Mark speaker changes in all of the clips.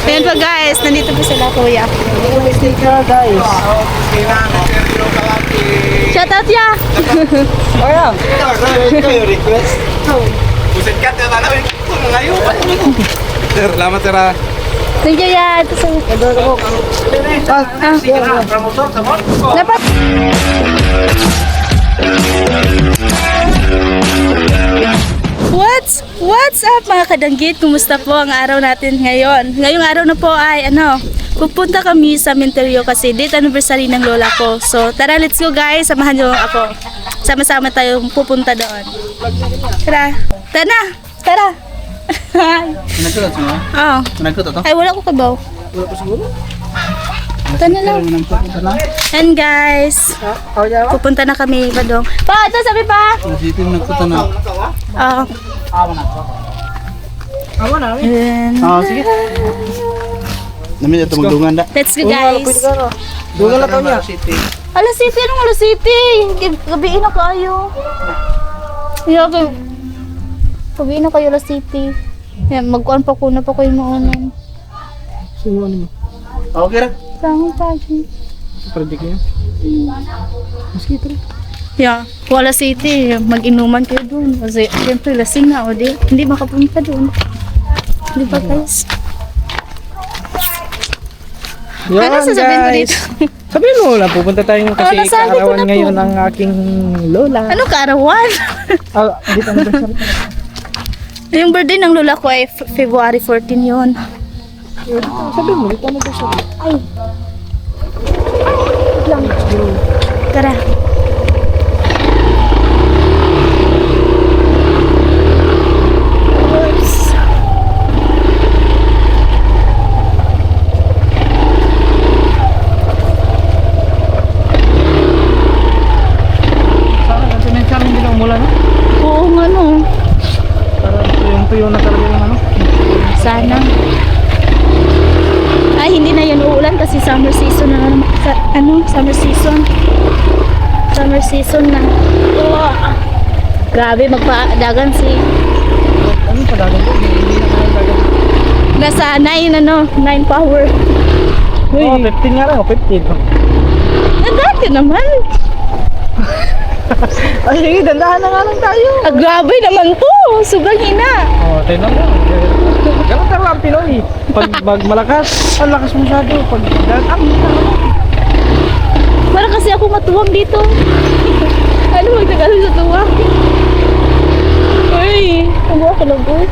Speaker 1: Ayan po guys, nandito po sila kuya.
Speaker 2: Sticker guys.
Speaker 1: Shout out ya!
Speaker 2: Oh yeah.
Speaker 3: request. Buset kat ya mana ngayon. Sir, salamat sir.
Speaker 1: Thank you ya. Ito sa...
Speaker 3: Promotor sa mo.
Speaker 1: Dapat... What's up mga kadanggit? Kumusta po ang araw natin ngayon? Ngayong araw na po ay pupunta kami sa Minterio kasi date anniversary ng lola ko. So tara, let's go guys, samahan niyo ako. Sama-sama tayong pupunta doon. Tara. Tara.
Speaker 2: Nagkulat mo?
Speaker 1: Oh.
Speaker 2: Nagkulat to?
Speaker 1: Ay, wala ko kabaw.
Speaker 2: Wala pa siguro?
Speaker 1: Tana lang. And guys, pupunta na kami ba dong? Pa, ito sabi pa.
Speaker 2: Dito yung nagkulat na.
Speaker 1: Oh.
Speaker 2: Awa na.
Speaker 1: And
Speaker 2: Sige. Namin ito magdungan da.
Speaker 1: let's go guys.
Speaker 2: Dungan na to niya.
Speaker 1: Alas City, anong Alas City? Gabiin na kayo. Gabiin na kayo Alas City. Yan, magkuhan pa ko na pa kayo maanan.
Speaker 2: Sino ano mo? Okay ra.
Speaker 1: Saan pa dyan?
Speaker 2: Project niya. Mosquito rin.
Speaker 1: Yeah, wala City, mag-inuman kayo doon. Kasi siyempre lasing na o di. Hindi makapunta doon. Di ba guys? Ano sasabihin mo dito?
Speaker 2: Sabihin mo lang, pupunta tayo kasi
Speaker 1: nasabi ko
Speaker 2: kaarawan
Speaker 1: na po.
Speaker 2: ngayon ng aking lola.
Speaker 1: Ano kaarawan?
Speaker 2: Dito anniversary.
Speaker 1: Yung birthday ng lola ko ay February 14 yun.
Speaker 2: Sabihin mo, dito anniversary.
Speaker 1: Ay. Wait lang. Tara. Oops.
Speaker 2: Sana kasi may charming din ang mula no?
Speaker 1: Oo nga no.
Speaker 2: Para tuyo na talaga yung ano.
Speaker 1: Sana. Ay, hindi na yun uulan kasi summer season na naman. Summer season. Summer season na. Oh. Grabe, magpa-dagan si...
Speaker 2: Ano pa dagat ko? Hindi na kaya dagat.
Speaker 1: Nasa 9 power.
Speaker 2: Oh, 15 nga lang, 15.
Speaker 1: Dati naman.
Speaker 2: Ay, sige, dandahan na nga lang tayo.
Speaker 1: Grabe naman to. Sobrang hina.
Speaker 2: Oh, tignan mo. Ganun talaga ang Pinoy. Pag malakas, ang lakas masyado. Pag dagat,
Speaker 1: Parang kasi ako matuwang dito. Ano magtagalog sa tuwa? Uy, ano ako lagot?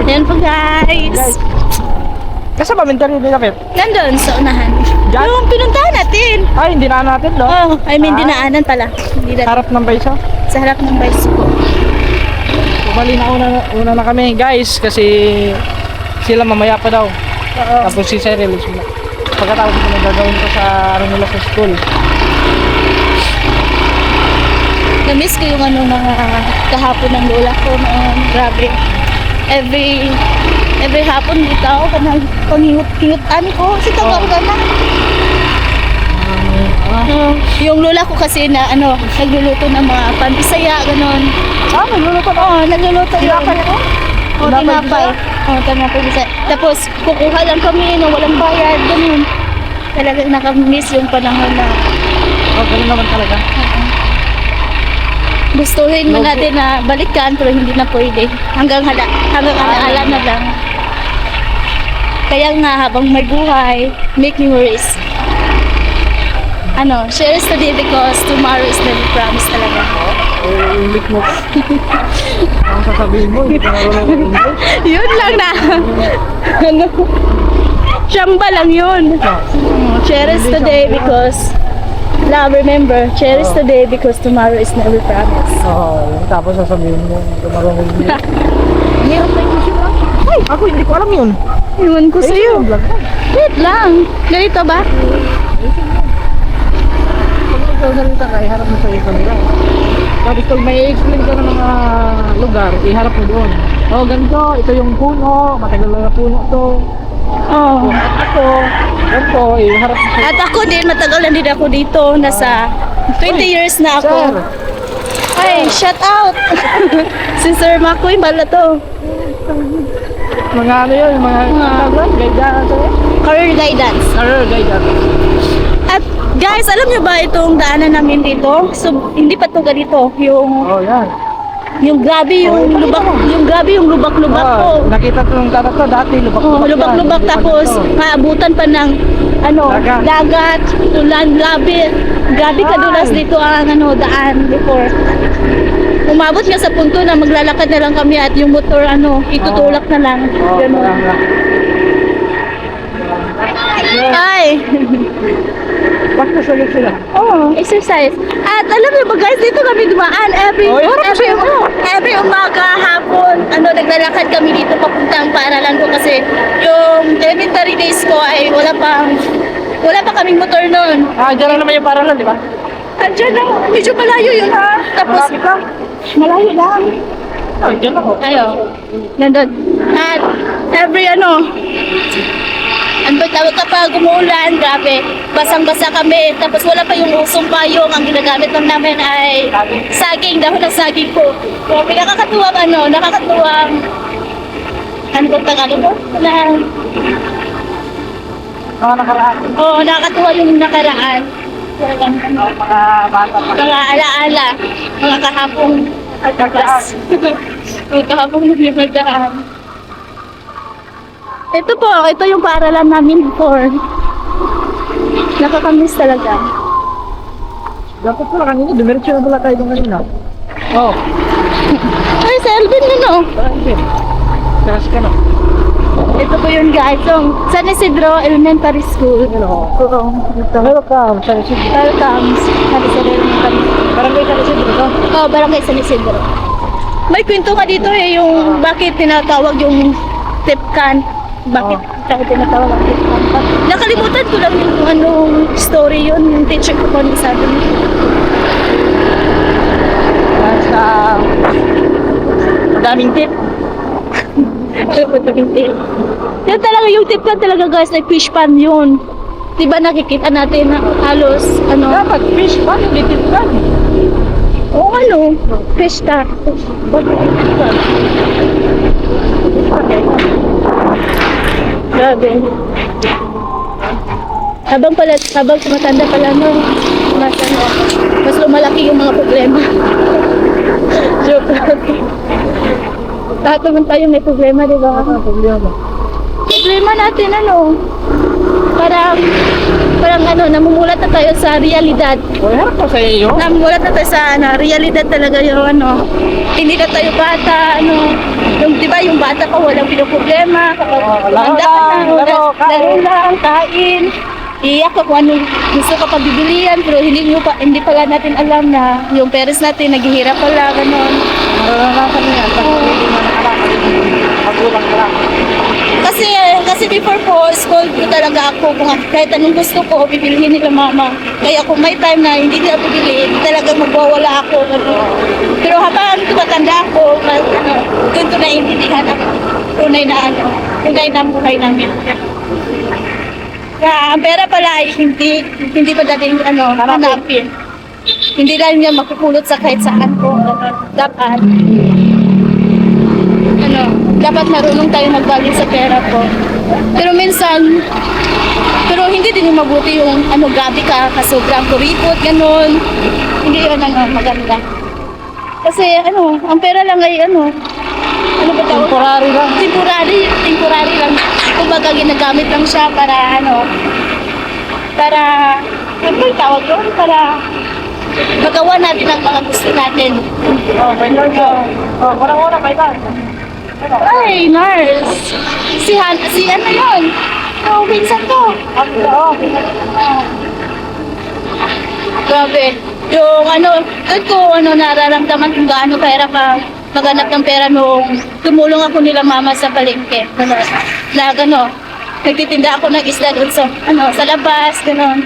Speaker 1: Ayan po guys.
Speaker 2: kasama mentalyo nila, Pep.
Speaker 1: Nandun sa unahan.
Speaker 2: Diyan?
Speaker 1: Yung pinuntahan natin.
Speaker 2: Ay, hindi na natin, no?
Speaker 1: Oh, I mean dinaanan pala. Hindi na,
Speaker 2: Harap ng baysa.
Speaker 1: sa harap ng bicycle.
Speaker 2: Bali na una na kami, guys, kasi sila mamaya pa daw.
Speaker 1: Oo.
Speaker 2: Tapos si Cyril, pagkatapos ko na gagawin ko sa ano nila sa school.
Speaker 1: Na-miss ko yung mga kahapon ng lola ko noon. Grabe. Every hapon dito ako panghingot-hingotan ko. Kasi tawag ka na. Yung lola ko kasi na nagluluto ng mga pantisaya, ganon.
Speaker 2: Nagluluto na.
Speaker 1: Oo, nagluluto yun.
Speaker 2: Tinapay mo?
Speaker 1: Oo, tinapay. Oo, tinapay bisaya. Tapos kukuha lang kami na walang bayad, ganon. Talagang nakamiss yung panahon na
Speaker 2: Ganun naman talaga.
Speaker 1: gustuhin mo natin na balikan pero hindi na pwede. Hanggang alaala na lang. Kaya nga habang may buhay, make memories. Share is today because tomorrow is never promised talaga.
Speaker 2: English mo. Ang sasabihin mo, hindi ka marunong English.
Speaker 1: Yun lang na. Siyamba lang yun. Cherish today because remember, cherish today because tomorrow is never promised.
Speaker 2: Tapos sasabihin mo, hindi ka marunong English. Ang hirap na English yun, Ay, ako hindi ko alam yun.
Speaker 1: Iwan ko sa'yo. Wait lang. Ganito ba?
Speaker 2: Pag nagsasalita ka, iharap mo sa iyo kanila. Tapos pag may explain ka ng mga lugar, iharap mo doon. Ganito, ito yung puno, matagal na puno to.
Speaker 1: Oo.
Speaker 2: Ganito, iharap mo sa
Speaker 1: At ako din, matagal na din ako dito. Nasa 20 years na ako.
Speaker 2: Sir.
Speaker 1: Ay, shout out! Si Sir Makoy, bala to.
Speaker 2: Mga ano yun, mga guidance.
Speaker 1: Career guidance.
Speaker 2: Career guidance.
Speaker 1: At guys, alam niyo ba itong daanan namin dito? So, hindi pa to ganito.
Speaker 2: Oh, yan.
Speaker 1: Yung grabe yung
Speaker 2: Oh,
Speaker 1: lubak, yung grabe yung lubak-lubak ko.
Speaker 2: Nakita ko yung tanong ko dati,
Speaker 1: Oh,
Speaker 2: lubak-lubak.
Speaker 1: lubak-lubak
Speaker 2: yan.
Speaker 1: tapos maabutan pa ng
Speaker 2: Dagat.
Speaker 1: dagat, ulan, grabe. Grabe kadulas dito ang daan before. Umabot nga sa punto na maglalakad na lang kami at yung motor itutulak na lang.
Speaker 2: Oh,
Speaker 1: Ganun. Ay!
Speaker 2: Basta sagot sila.
Speaker 1: Oh, exercise. At alam niyo ba guys, dito kami dumaan every umaga, hapon, naglalakad kami dito papuntang paaralan ko kasi yung elementary days ko ay wala pa kaming motor noon.
Speaker 2: Diyan lang naman yung paralan, di ba?
Speaker 1: Andiyan lang, medyo malayo yun ha. Tapos,
Speaker 2: Malapit lang.
Speaker 1: malayo lang.
Speaker 2: Diyan ako.
Speaker 1: Ayo, nandun. At every kapag umuulan, grabe, basang-basa kami. Tapos wala pa yung usong payong. Ang ginagamit lang namin ay saging, dahon ng saging ko. Grabe, nakakatuwang, ano ba Tagalog mo?
Speaker 2: Mga nakaraan.
Speaker 1: Oo, nakakatuwa yung nakaraan.
Speaker 2: Mga bata pa.
Speaker 1: Mga alaala, mga kahapong kahapong naglimandaan. Ito yung paaralan namin before. Nakakamiss talaga.
Speaker 2: Dapat pala kanina, dumiretso na pala tayo doon kanina. Oh,
Speaker 1: Ay, sa Elvin
Speaker 2: bakit? Teras ka na.
Speaker 1: Ito po yun guys, yung San Isidro Elementary School.
Speaker 2: Hello.
Speaker 1: Oo, ito.
Speaker 2: Welcome sa Isidro.
Speaker 1: Welcome, San Isidro Elementary School.
Speaker 2: Barangay sa Isidro to.
Speaker 1: Oo, barangay San Isidro. May kwento nga dito yung bakit tinatawag yung tipkan. Bakit tinatawag ang tipkan? Nakalimutan ko lang yung anong story yun, yung teacher ko po sabi niya.
Speaker 2: Sa madaming tip.
Speaker 1: Yan talaga yung tipkan talaga guys, like fish pan yun. Diba nakikita natin na halos
Speaker 2: Dapat fish pan, hindi tip pan.
Speaker 1: o fish tank. Grabe. Habang tumatanda pala mas lumalaki yung mga problema. Joke lang. Lahat naman tayo may problema, di ba?
Speaker 2: Problema.
Speaker 1: Problema natin parang namumulat na tayo sa realidad.
Speaker 2: Harap pa sa iyo.
Speaker 1: Namumulat na tayo sa realidad talaga yung hindi na tayo bata, yung di ba yung bata pa walang pinoproblema, kapag tumanda ka na, laro lang, kain, iyak ka kung anong gusto ka pabibilihan, pero hindi pala natin alam na yung parents natin naghihirap pala, gano'n.
Speaker 2: Mararanasan mo yan. Pag hindi mo nakalakas, magulang ka lang.
Speaker 1: Kasi before po, school ko talaga ako, kung kahit anong gusto ko, bibilihin nila mama. Kaya kung may time na hindi nila bibili, talaga magwawala ako. Pero habang tumatanda ako, doon ko naiintindihan ang tunay na buhay namin. Kaya ang pera pala ay hindi pa dating hanapin. Hindi lang niya makupulot sa kahit saan po. Dapat marunong tayo mag-value sa pera po. Pero minsan, hindi din yung mabuti yung gabi ka, sobrang kuripot, ganun. Hindi yun maganda. Kasi ang pera lang ay ano ba tawag?
Speaker 2: Temporary lang.
Speaker 1: Temporary lang. Kumbaga ginagamit lang siya para ano tawag doon? Para magawa natin ang mga gusto natin.
Speaker 2: May lang. Parang may lang.
Speaker 1: Ay, nurse! Si ano yun? Pinsan ko. Grabe. Yung doon ko nararamdaman kung gaano kahirap maghanap ng pera nung tumulong ako nila mama sa palengke. Nagtitinda ako ng isda doon sa labas, gano'n.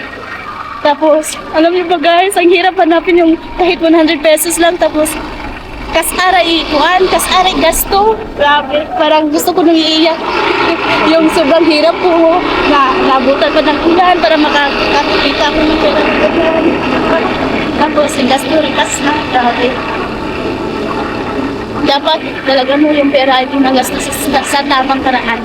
Speaker 1: Tapos, alam niyo ba guys, ang hirap hanapin yung kahit 100 pesos lang, tapos kasaray gasto. Grabe, parang gusto ko nang iiyak. Yung sobrang hirap ko na nabutan ko ng ulan para makakita ako ng pera. Tapos, yung gasto rin na. Grabe. Dapat talaga mo yung pera ay pinagastos sa tamang paraan.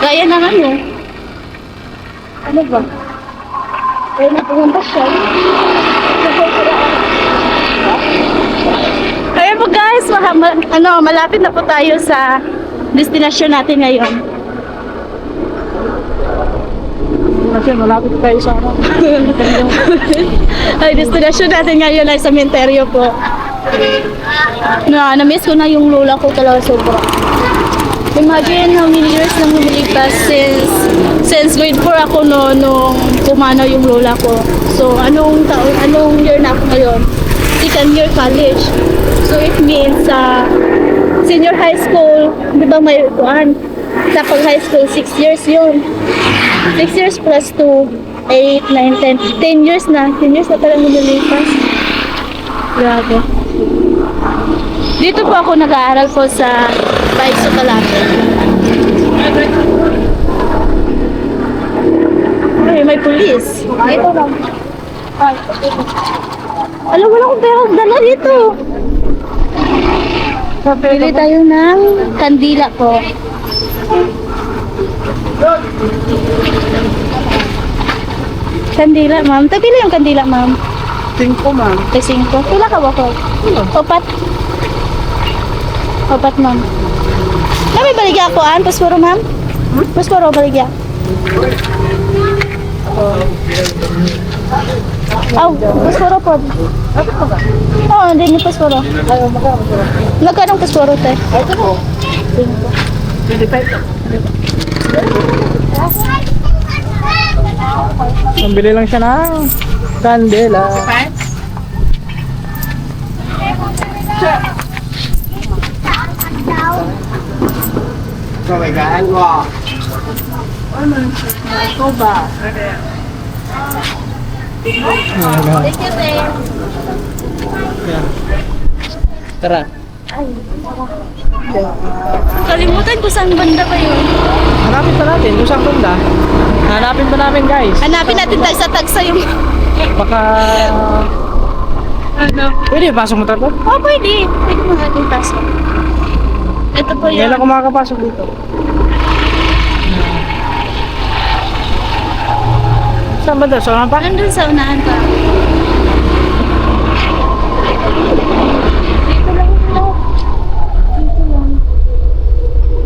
Speaker 1: Gaya na ano? Ano ba? Kaya na pumunta siya. Kaya po guys, malapit na po tayo sa destination natin ngayon.
Speaker 2: Kasi malapit tayo sa ano.
Speaker 1: Ay, destination natin ngayon ay cementerio po. Na-miss ko na yung lola ko talaga sobra. Imagine how many years nang lumilipas since grade 4 ako nung pumanaw yung lola ko. So, anong year na ako ngayon? Second year college. So, it means senior high school, di ba may kuan? Sa pag-high school, 6 years yun. 6 years plus 2, 8, 9, 10. 10 years na. 10 years na parang lumilipas. Grabe. Dito po ako nag-aaral po sa Baiso Calate. Ay, may pulis. Ito lang. Alam, wala akong pera dala dito. Pili tayo ng kandila po. Kandila, ma'am. Tagpila yung kandila, ma'am.
Speaker 2: 5 ma'am.
Speaker 1: Ay, 5. Pila ka ba ko? 4. 4, ma'am. Kami baligya ako, Pasporo, ma'am? Pasporo, baligya. Pasporo po. Oo, hindi ni Pasporo. Magkano Pasporo, te?
Speaker 2: Ito po. 25. Nabili lang siya ng kandela.
Speaker 3: Kawigaan mo.
Speaker 1: Thank you, te.
Speaker 2: Tara.
Speaker 1: Kalimutan ko saan banda ba yun.
Speaker 2: Hanapin pa natin kung saan banda. Hanapin pa namin guys.
Speaker 1: Hanapin natin tayo sa tagsa yung...
Speaker 2: Baka...
Speaker 1: Ano?
Speaker 2: Pwede pasok mo tayo?
Speaker 1: Oh, pwede. Pwede mo natin pasok. Ito po
Speaker 2: Ngayon
Speaker 1: yun.
Speaker 2: ako makakapasok dito. Saan ba daw? Saan pa?
Speaker 1: Nandun sa unahan pa. Dito lang ito. Dito lang.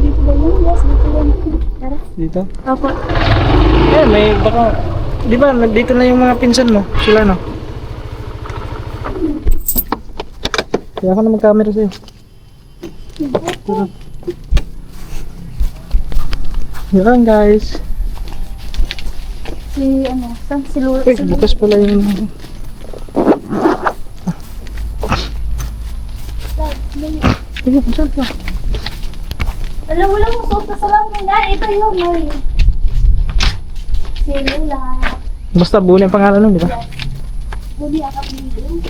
Speaker 1: Dito ba yun? Yes, dito lang. Tara.
Speaker 2: Dito?
Speaker 1: Opo.
Speaker 2: Eh, may baka... Di ba, nandito na yung mga pinsan mo? Sila no? Kaya ako na mag-camera sa'yo. Tara. Yan guys.
Speaker 1: Si Lula.
Speaker 2: Uy, bukas pala yung... Sige, saan pa?
Speaker 1: Alam mo lang mo, sopa sa lang na. Ito yung may... Si Lula.
Speaker 2: Basta buo na yung pangalan nun, di ba?
Speaker 1: Buli akap nito.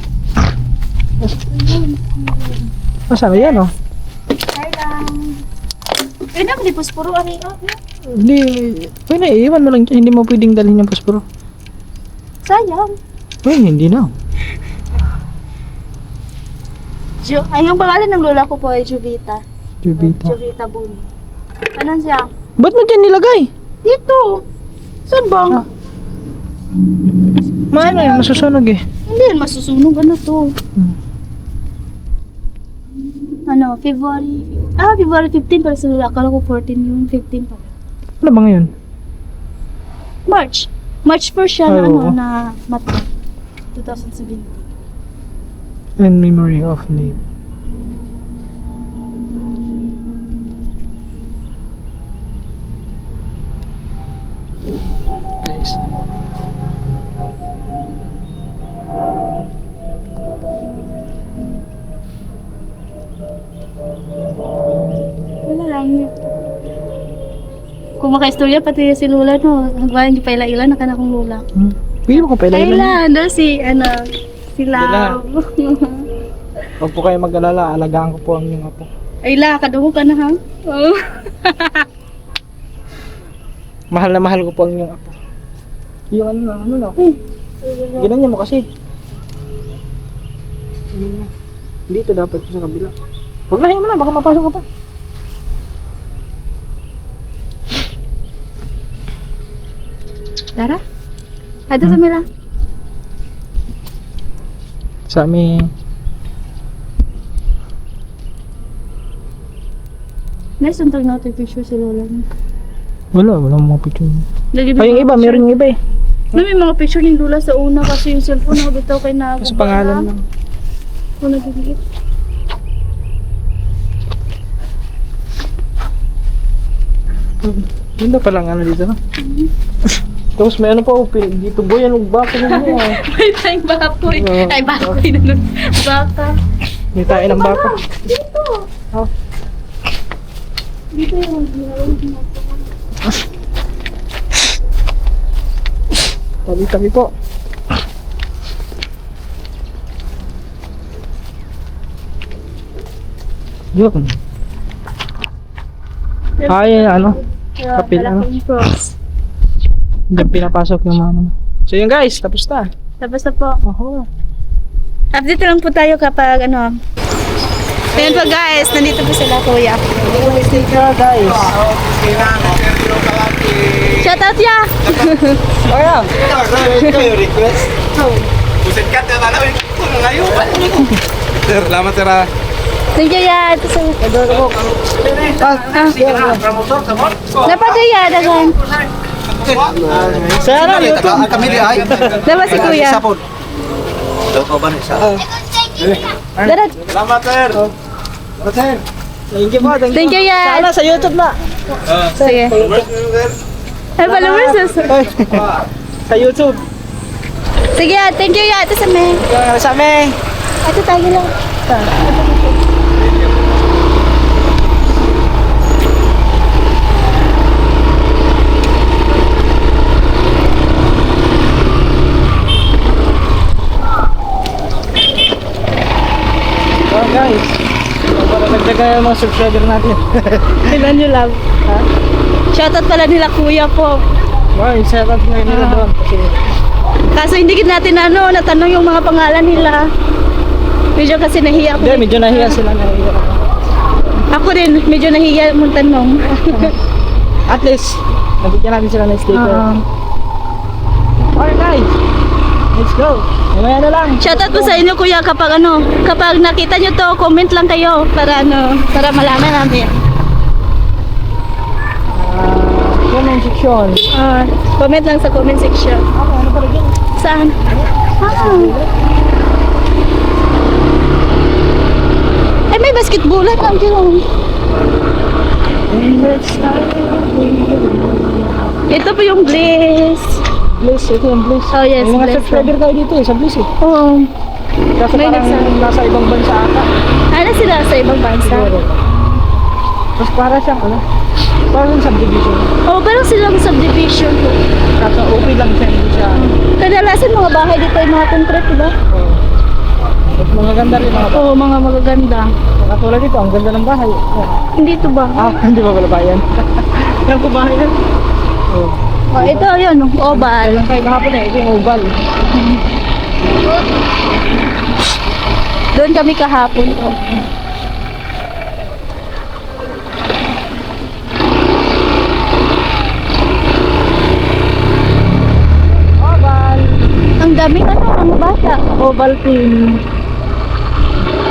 Speaker 2: Masama yan, oh.
Speaker 1: Hi lang. Kaya naman, di Pasporo.
Speaker 2: Hindi, pwede, iwan mo lang dyan. Hindi mo pwedeng dalhin yung pasporo.
Speaker 1: Sayang.
Speaker 2: Pwede, hindi na.
Speaker 1: Ay, yung pangalan ng lola ko po ay Jovita.
Speaker 2: Jubita.
Speaker 1: Jovita Buni. Ano siya?
Speaker 2: Ba't mo dyan nilagay?
Speaker 1: Dito. Saan bang?
Speaker 2: Ah. Maano yun, masusunog eh.
Speaker 1: Hindi yan masusunog. Ano to? Ano, February... February 15 para sa lola. Akala ko 14 yun. 15 pa.
Speaker 2: Ano ba ngayon?
Speaker 1: March. March 1st siya na,
Speaker 2: Ay, oo.
Speaker 1: na mata. 2017.
Speaker 2: In memory of name. Guys.
Speaker 1: Wala lang. Kung maka-istorya, pati si Lula, no? Hanggang hindi pa ila-ila, nakana kong Lula.
Speaker 2: Pili mo ko pala ilan.
Speaker 1: Kailan? Doon si, si Lau.
Speaker 2: Huwag po kayo mag-alala, alagaan ko po ang inyong apo.
Speaker 1: Ay, La, kadugo ka na, ha? Oh.
Speaker 2: Mahal na mahal ko po ang inyong apo. Yung ano na. Ginanya mo kasi. Dito dapat sa kabila. Huwag na, mo na, baka mapasok ka pa.
Speaker 1: Tara. Ato sa mila.
Speaker 2: Sa amin.
Speaker 1: Nasuntag na ito yung picture si Lola niya.
Speaker 2: Wala mga picture.
Speaker 1: Lagi
Speaker 2: Ay, yung iba, meron yung iba eh.
Speaker 1: No, may mga picture ni Lola sa una kasi yung cellphone na bitaw kay na
Speaker 2: Sa pangalan lang.
Speaker 1: Una diliit.
Speaker 2: Ganda pa lang ano dito, no? Tapos may ano pa, dito boy, ano ba? Ano mo?
Speaker 1: May tayong bakoy.
Speaker 2: Oo.
Speaker 1: Ay, bakoy na nun. Baka.
Speaker 2: May tayo ng baka.
Speaker 1: Dito.
Speaker 2: Oh.
Speaker 1: Dito yung ginawin.
Speaker 2: Tabi-tabi po. Yun. Ay, ano? Kapil, ano?
Speaker 1: Cross.
Speaker 2: Diyan pinapasok yung mama. So yun guys, tapos na.
Speaker 1: Tapos na po.
Speaker 2: Oho.
Speaker 1: Update lang po tayo kapag ano. Ayan po guys, nandito po sila kuya.
Speaker 2: Sticker guys.
Speaker 1: Shout out ya!
Speaker 2: Oh yeah.
Speaker 3: Kayo request. Buset kat na ba? Ito ngayon. Sir, salamat sir.
Speaker 1: Thank you ya. Ito sa...
Speaker 3: Promotor, sabon.
Speaker 1: Dapat ya, dagan.
Speaker 2: Sana YouTube.
Speaker 3: Kami di ay.
Speaker 1: Dapat si kuya.
Speaker 3: Sapon. Daw ko ba ni sa?
Speaker 1: Darat.
Speaker 3: Salamat sir. Sir.
Speaker 2: Thank you po.
Speaker 1: Thank you ya.
Speaker 2: Sana sa YouTube na.
Speaker 1: Sige. Ay, followers.
Speaker 2: Sa YouTube.
Speaker 1: Sige ya, thank you ya. Ito sa me.
Speaker 2: Sa amin.
Speaker 1: Ito tayo lang.
Speaker 2: Oh guys. Para nagdaga yung mga subscriber natin.
Speaker 1: Tignan nyo lang.
Speaker 2: Ha?
Speaker 1: Shoutout pala nila kuya po.
Speaker 2: Wow, set up na nila doon. Kasi
Speaker 1: Kaso hindi natin ano, natanong yung mga pangalan nila. Medyo kasi nahiya ako.
Speaker 2: hindi, medyo nahiya sila. Nahiya.
Speaker 1: Ako rin, medyo nahiya mong tanong.
Speaker 2: At least, nabigyan natin sila ng sticker.
Speaker 1: Oo.
Speaker 2: Alright guys, let's go. Mamaya na lang.
Speaker 1: Shoutout po sa inyo kuya kapag ano, kapag nakita nyo to, comment lang kayo para ano, para malaman namin.
Speaker 2: Comment section.
Speaker 1: Comment lang sa comment section.
Speaker 2: Ano pa rin?
Speaker 1: Saan? Ay, may basketballan lang dyan. Ito po yung Bliss.
Speaker 2: Bliss, ito yung Bliss.
Speaker 1: Oh yes,
Speaker 2: May mga
Speaker 1: Bliss.
Speaker 2: subscriber tayo dito eh, sa Bliss eh.
Speaker 1: Oo.
Speaker 2: Kaso
Speaker 1: May
Speaker 2: parang
Speaker 1: nagsabi.
Speaker 2: nasa ibang bansa ata.
Speaker 1: Ano sila sa ibang bansa?
Speaker 2: Siguro. Tapos para siyang ano, parang subdivision.
Speaker 1: Oh, parang silang subdivision po.
Speaker 2: Kaso okay lang siya, hindi siya.
Speaker 1: Kadalasan mga bahay dito ay mga concrete, diba?
Speaker 2: At mga ganda rin mga
Speaker 1: Oo, mga magaganda.
Speaker 2: katulad dito, ang ganda ng bahay.
Speaker 1: Hindi ito ba?
Speaker 2: Hindi ba pala bayan? Yan po bahay yan. Oh.
Speaker 1: Oh, ito yun, oval.
Speaker 2: Lang kayo kahapon eh, ito yung oval.
Speaker 1: Doon kami kahapon. Oh.
Speaker 2: Oval!
Speaker 1: Ang daming ano, mga bata.
Speaker 2: Oval team.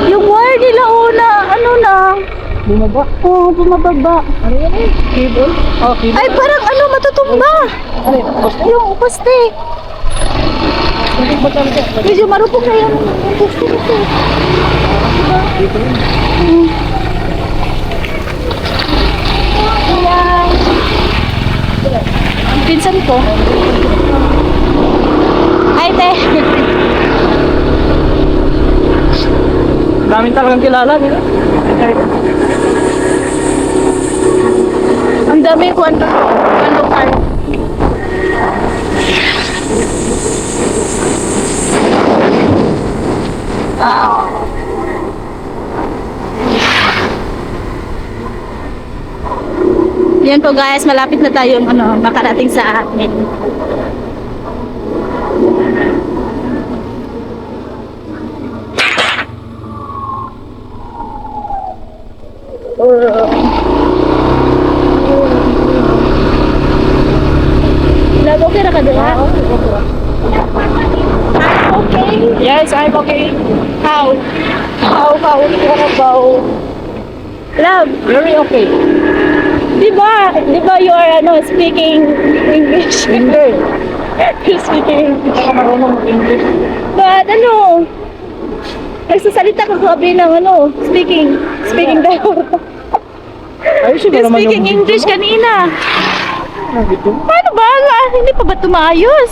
Speaker 1: Yung wire nila una, ano na?
Speaker 2: Bumaba.
Speaker 1: Oh, bumababa.
Speaker 2: Ano yan eh? Cable? Oh, cable.
Speaker 1: Ay, parang ano, matutumba.
Speaker 2: Ano yun? Poste?
Speaker 1: Yung poste.
Speaker 2: Hindi ba talaga?
Speaker 1: Medyo marupok na yung poste nito.
Speaker 2: Dito yun.
Speaker 1: Ayan. Pinsan ko. Ay, te.
Speaker 2: Daming talagang kilala, di ba?
Speaker 1: Ang dami ko ano card. Yan po guys, malapit na tayo ano, makarating sa atin. Love, okay na ka doon, ha? Okay.
Speaker 2: Yes, I'm okay.
Speaker 1: How? How about? Love,
Speaker 2: Very okay.
Speaker 1: di ba you are speaking English?
Speaker 2: Hindi.
Speaker 1: You're speaking
Speaker 2: Hindi ako marunong mag-English.
Speaker 1: But nagsasalita ka sabi ng speaking daw.
Speaker 2: Ayusin mo
Speaker 1: You're
Speaker 2: naman
Speaker 1: speaking
Speaker 2: yung
Speaker 1: English kanina.
Speaker 2: video.
Speaker 1: Paano ba? Hindi pa ba tumaayos?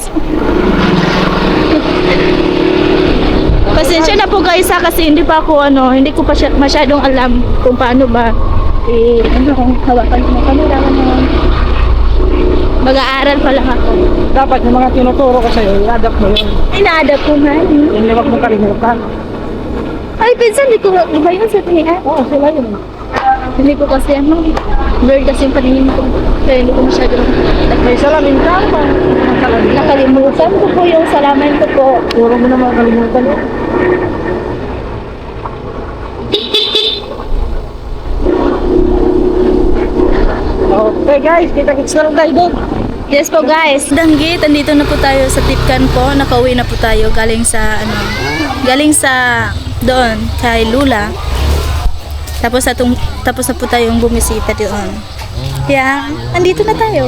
Speaker 1: Pasensya na po guys ha, kasi hindi pa ako hindi ko pa masyadong alam kung paano ba kung hawakan ko ng camera naman. Mag-aaral pa lang ako.
Speaker 2: Dapat yung mga tinuturo ko sa'yo, i-adapt mo yun.
Speaker 1: Ina-adapt ko nga.
Speaker 2: Yung liwag mo kalimutan.
Speaker 1: Ay, pinsan, hindi ko iba yun sa tingin.
Speaker 2: Oo, sila yun.
Speaker 1: Hindi ko kasi blurred kasi yung paningin ko. Kaya hindi ko masyadong
Speaker 2: May salamin ka pa.
Speaker 1: nakalimutan ko po yung salaman ko po.
Speaker 2: Puro mo na mga kalimutan yun. Okay guys, kita-kits na lang tayo doon.
Speaker 1: Yes po guys, Danggit, andito na po tayo sa Tipcan po. Nakauwi na po tayo galing sa doon kay Lula. Tapos na po tayong bumisita doon. Kaya andito na tayo.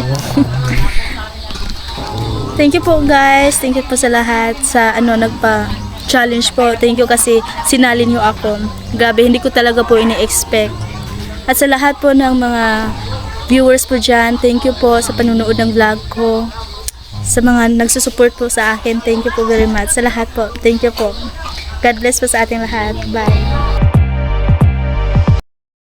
Speaker 1: Thank you po guys. Thank you po sa lahat sa nagpa-challenge po. Thank you kasi sinali niyo ako. Grabe, hindi ko talaga po ini-expect. At sa lahat po ng mga viewers po dyan, thank you po sa panunood ng vlog ko. Sa mga nagsusupport po sa akin, thank you po very much. Sa lahat po, thank you po. God bless po sa ating lahat. Bye.